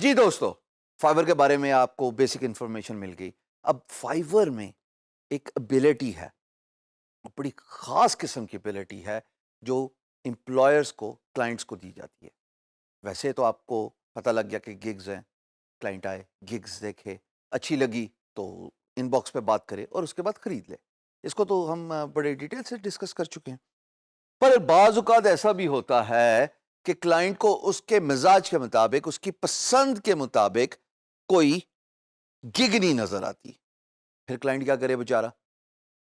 جی دوستو، فائور کے بارے میں آپ کو بیسک انفارمیشن مل گئی۔ اب فائور میں ایک ابیلٹی ہے، بڑی خاص قسم کی ابیلٹی ہے جو امپلائرز کو کلائنٹس کو دی جاتی ہے۔ ویسے تو آپ کو پتہ لگ گیا کہ گگز ہیں، کلائنٹ آئے، گگز دیکھے، اچھی لگی تو ان باکس پہ بات کرے اور اس کے بعد خرید لے۔ اس کو تو ہم بڑے ڈیٹیل سے ڈسکس کر چکے ہیں۔ پر بعض اوقات ایسا بھی ہوتا ہے کہ کلائنٹ کو اس کے مزاج کے مطابق، اس کی پسند کے مطابق کوئی گگ نہیں نظر آتی۔ پھر کلائنٹ کیا کرے بیچارہ؟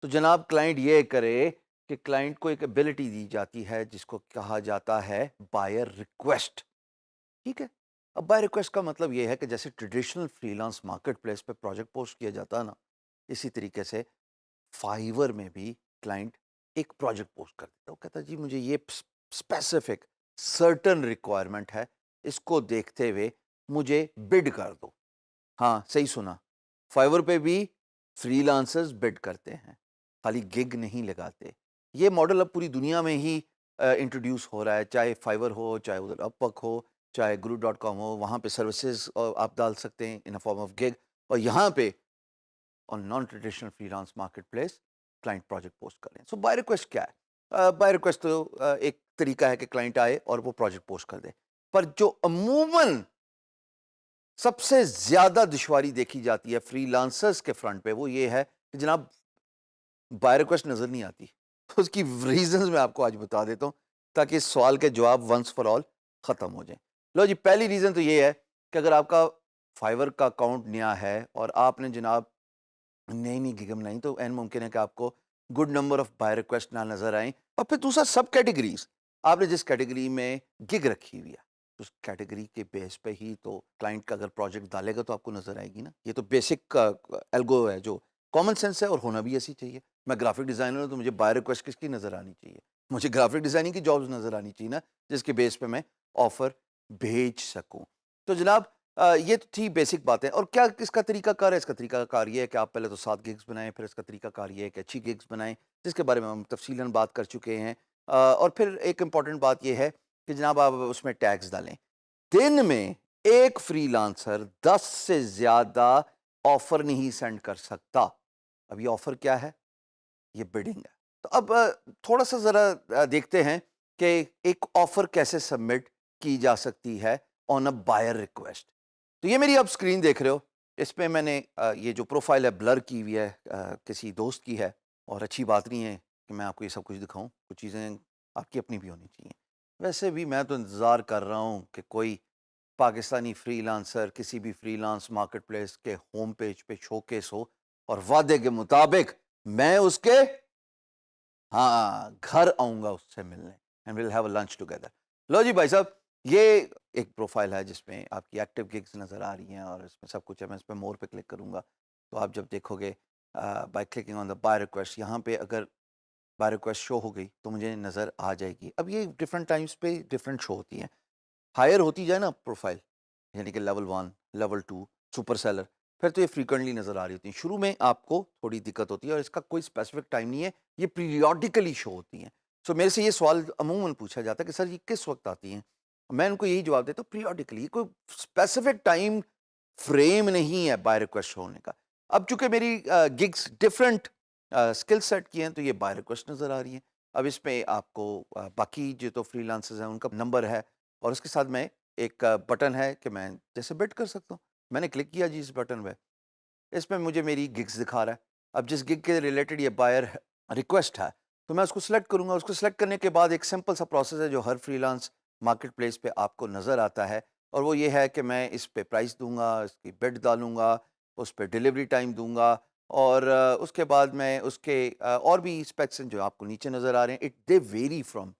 تو جناب کلائنٹ یہ کرے کہ کلائنٹ کو ایک ایبلٹی دی جاتی ہے جس کو کہا جاتا ہے بائر ریکویسٹ۔ ٹھیک ہے؟ اب بائر ریکویسٹ کا مطلب یہ ہے کہ جیسے traditional freelance market place پہ پروجیکٹ پوسٹ کیا جاتا ہے نا، اسی طریقے سے فائیور میں بھی کلائنٹ ایک پروجیکٹ پوسٹ کر دیتا ہے۔ وہ کہتا ہے جی مجھے یہ اسپیسیفک سرٹن ریکوائرمنٹ ہے، اس کو دیکھتے ہوئے مجھے بڈ کر دو۔ ہاں صحیح سنا، فائیور پہ بھی فری لانسرز بڈ کرتے ہیں، خالی گگ نہیں لگاتے۔ یہ ماڈل اب پوری دنیا میں ہی انٹروڈیوس ہو رہا ہے، چاہے فائیور ہو، چاہے ادھر اپ ورک ہو، چاہے guru.com ہو، وہاں پہ سروسز آپ ڈال سکتے ہیں ان فارم آف گگ، اور یہاں پہ on non traditional freelance marketplace client project post کریں۔ سو بائی ریکویسٹ کیا ہے؟ بائی ریکویسٹ تو ایک طریقہ ہے کہ کلائنٹ آئے اور وہ پروجیکٹ پوسٹ کر دے، پر جو عموماً سب سے زیادہ دشواری دیکھی جاتی ہے فری لانسرز کے فرنٹ پہ وہ یہ ہے کہ جناب بائی ریکویسٹ نظر نہیں آتی۔ اس کی ریزنز میں آپ کو آج بتا دیتا ہوں تاکہ اس سوال کے جواب ونس فار آل ختم ہو جائیں۔ لو جی، پہلی ریزن تو یہ ہے کہ اگر آپ کا فائیور کا اکاؤنٹ نیا ہے اور آپ نے جناب نئی نئی گگ بنائی تو این ممکن ہے کہ آپ کو good number of by request نہ نظر آئیں۔ اور پھر دوسرا سب کیٹیگریز، آپ نے جس کیٹیگری میں گگ رکھی ہوئی ہے اس کیٹیگری کے بیس پہ ہی تو کلائنٹ کا اگر پروجیکٹ ڈالے گا تو آپ کو نظر آئے گی نا۔ یہ تو بیسک الگو ہے جو کامن سینس ہے اور ہونا بھی ایسی چاہیے۔ میں گرافک ڈیزائنر ہوں تو مجھے بائی ریکویسٹ کس کی نظر آنی چاہیے؟ مجھے گرافک ڈیزائننگ کی جابز نظر آنی چاہیے نا، جس کے بیس پہ میں آفر بھیج سکوں۔ تو جناب یہ تو تھی بیسک باتیں۔ اور کیا اس کا طریقہ کار ہے؟ اس کا طریقہ کار یہ ہے کہ آپ پہلے تو 7 گگز بنائیں، پھر اس کا طریقہ کار یہ ہے کہ اچھی گگز بنائیں جس کے بارے میں ہم تفصیلاً بات کر چکے ہیں۔ اور پھر ایک امپورٹنٹ بات یہ ہے کہ جناب آپ اس میں ٹیگز ڈالیں۔ دن میں ایک فری لانسر 10 سے زیادہ آفر نہیں سینڈ کر سکتا۔ اب یہ آفر کیا ہے؟ یہ بڈنگ ہے۔ تو اب تھوڑا سا ذرا دیکھتے ہیں کہ ایک آفر کیسے سبمٹ کی جا سکتی ہے آن اے بائر ریکویسٹ۔ تو یہ میری آپ اسکرین دیکھ رہے ہو، اس پہ میں نے یہ جو پروفائل ہے بلر کی ہوئی ہے، کسی دوست کی ہے، اور اچھی بات نہیں ہے کہ میں آپ کو یہ سب کچھ دکھاؤں، کچھ چیزیں آپ کی اپنی بھی ہونی چاہیے۔ ویسے بھی میں تو انتظار کر رہا ہوں کہ کوئی پاکستانی فری لانسر کسی بھی فری لانس مارکیٹ پلیس کے ہوم پیج پہ شوکیس ہو اور وعدے کے مطابق میں اس کے گھر آؤں گا اس سے ملنے، and we'll have a lunch together. لو جی بھائی صاحب، یہ ایک پروفائل ہے جس میں آپ کی ایکٹیو گگز نظر آ رہی ہیں اور اس میں سب کچھ ہے۔ میں اس پہ مور پہ کلک کروں گا تو آپ جب دیکھو گے by clicking on the by request, یہاں پہ اگر بائی ریکویسٹ شو ہو گئی تو مجھے نظر آ جائے گی۔ اب یہ ڈفرینٹ ٹائمز پہ ڈفرینٹ شو ہوتی ہیں، ہائر ہوتی جائے نا پروفائل، یعنی کہ لیول 1، لیول 2، سپر سیلر، پھر تو یہ فریکوینٹلی نظر آ رہی ہوتی ہیں۔ شروع میں آپ کو تھوڑی دقت ہوتی ہے اور اس کا کوئی اسپیسیفک ٹائم نہیں ہے، یہ پیریوڈیکلی شو ہوتی ہیں۔ سو میرے سے یہ سوال عموماً پوچھا جاتا ہے کہ سر یہ کس وقت آتی ہیں؟ میں ان کو یہی جواب دیتا ہوں پیریوڈیکلی، کوئی اسپیسیفک ٹائم فریم نہیں ہے بائی ریکویسٹ ہونے کا۔ اب چونکہ میری گگس ڈفرینٹ اسکل سیٹ کی ہیں تو یہ بائی ریکویسٹ نظر آ رہی ہیں۔ اب اس میں آپ کو باقی جو تو فری لانسرز ہیں ان کا نمبر ہے اور اس کے ساتھ میں ایک بٹن ہے کہ میں جیسے بٹ کر سکتا ہوں۔ میں نے کلک کیا جی اس بٹن پہ، اس میں مجھے میری گگز دکھا رہا ہے۔ اب جس گگ کے ریلیٹڈ یہ بائر ریکویسٹ ہے تو میں اس کو سلیکٹ کروں گا۔ اس کو سلیکٹ کرنے کے بعد ایک سمپل سا پروسیس ہے جو ہر فری لانس مارکیٹ پلیس پہ آپ کو نظر آتا ہے، اور وہ یہ ہے کہ میں اس پہ پرائس دوں گا، اس کی بڈ ڈالوں گا، اس پہ ڈیلیوری ٹائم دوں گا، اور اس کے بعد میں اس کے اور بھی اسپیکس ہیں جو آپ کو نیچے نظر آ رہے ہیں۔ They vary from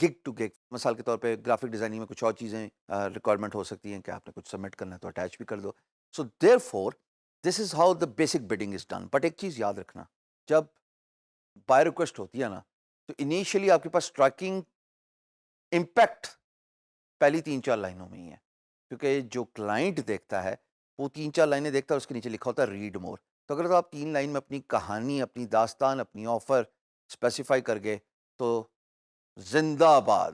gig to gig. مثال کے طور پہ گرافک ڈیزائننگ میں کچھ اور چیزیں ریکوائرمنٹ ہو سکتی ہیں کہ آپ نے کچھ سبمٹ کرنا ہے تو اٹیچ بھی کر دو۔ So therefore this is how the basic bidding is done. But ایک چیز یاد رکھنا، جب بائی ریکویسٹ ہوتی ہے نا تو انیشیلی آپ کے پاس اسٹرائکنگ امپیکٹ پہلی 3-4 لائنوں میں ہی ہے، کیونکہ جو کلائنٹ دیکھتا ہے وہ 3-4 لائنیں دیکھتا ہے، اس کے نیچے لکھا ہوتا ہے ریڈ مور۔ تو اگر تو آپ 3 لائن میں اپنی کہانی، اپنی داستان، اپنی آفر اسپیسیفائی کر گئے تو زندہ باد،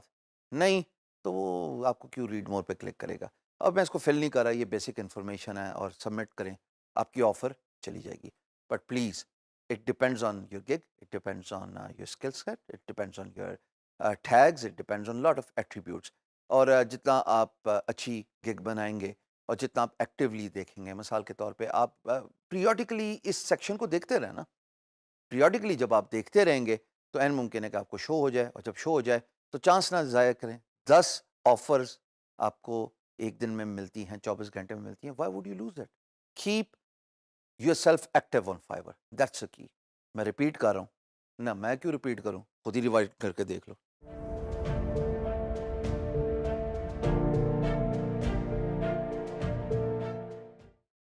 نہیں تو وہ آپ کو کیوں ریڈ مور پہ کلک کرے گا؟ اب میں اس کو فل نہیں کر رہا, یہ بیسک انفارمیشن ہے, اور سبمٹ کریں, آپ کی آفر چلی جائے گی. But please it depends on your gig, it depends on your skill set, it depends on your tags, it depends on lot of attributes. اور جتنا آپ اچھی گگ بنائیں گے اور جتنا آپ ایکٹیولی دیکھیں گے, مثال کے طور پہ آپ پیریوڈیکلی اس سیکشن کو دیکھتے رہیں نا, پیریوڈیکلی جب آپ دیکھتے رہیں گے تو این ممکن ہے کہ آپ کو شو ہو جائے, اور جب شو ہو جائے تو چانس نہ ضائع کریں. 10 آفرز آپ کو ایک دن میں ملتی ہیں, 24 گھنٹے میں ملتی ہیں. Y would you lose it? Keep your self active on fibre, that's a کی. میں ریپیٹ کر رہا ہوں, نہ میں کیوں ریپیٹ کروں, خود ہی ریوائز کر کے دیکھ لو.